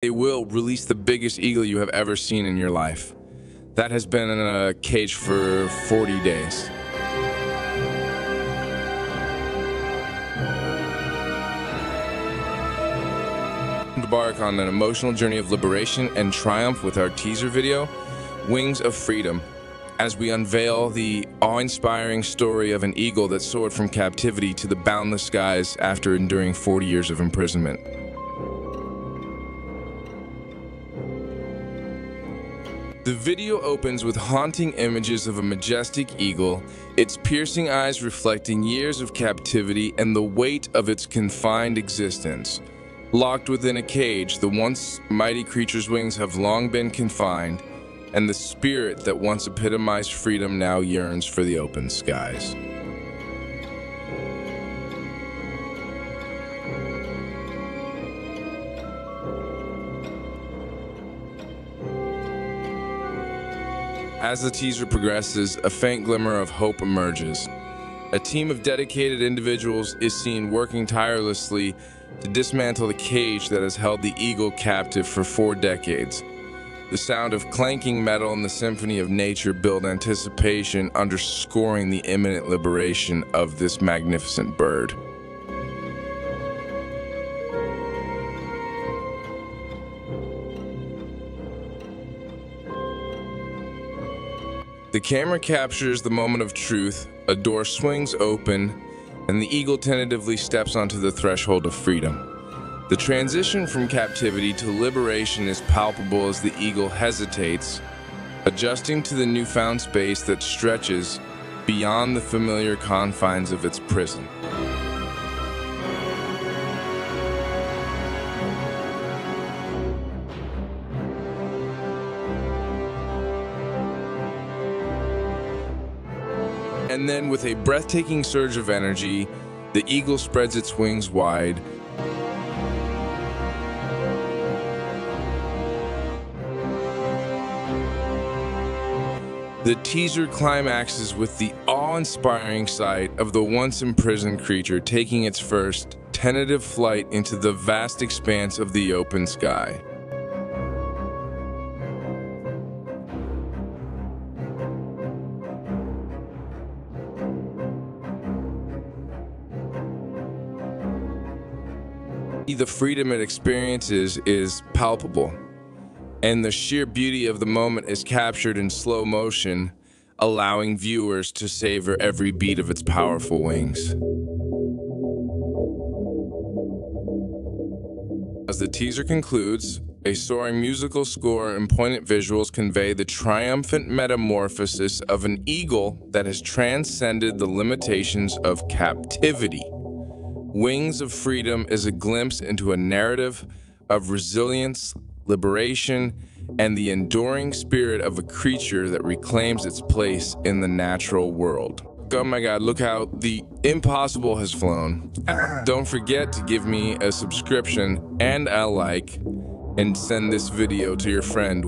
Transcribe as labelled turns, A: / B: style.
A: They will release the biggest eagle you have ever seen in your life. That has been in a cage for 40 days. Embark on an emotional journey of liberation and triumph with our teaser video, Wings of Freedom, as we unveil the awe-inspiring story of an eagle that soared from captivity to the boundless skies after enduring 40 years of imprisonment. The video opens with haunting images of a majestic eagle, its piercing eyes reflecting years of captivity and the weight of its confined existence. Locked within a cage, the once mighty creature's wings have long been confined, and the spirit that once epitomized freedom now yearns for the open skies. As the teaser progresses, a faint glimmer of hope emerges. A team of dedicated individuals is seen working tirelessly to dismantle the cage that has held the eagle captive for 4 decades. The sound of clanking metal and the symphony of nature build anticipation, underscoring the imminent liberation of this magnificent bird. The camera captures the moment of truth, a door swings open, and the eagle tentatively steps onto the threshold of freedom. The transition from captivity to liberation is palpable as the eagle hesitates, adjusting to the newfound space that stretches beyond the familiar confines of its prison. And then, with a breathtaking surge of energy, the eagle spreads its wings wide. The teaser climaxes with the awe-inspiring sight of the once imprisoned creature taking its first tentative flight into the vast expanse of the open sky. The freedom it experiences is palpable, and the sheer beauty of the moment is captured in slow motion, allowing viewers to savor every beat of its powerful wings. As the teaser concludes, a soaring musical score and poignant visuals convey the triumphant metamorphosis of an eagle that has transcended the limitations of captivity. Wings of Freedom is a glimpse into a narrative of resilience, liberation, and the enduring spirit of a creature that reclaims its place in the natural world. Oh my God, look how the impossible has flown. Don't forget to give me a subscription and a like, and send this video to your friend.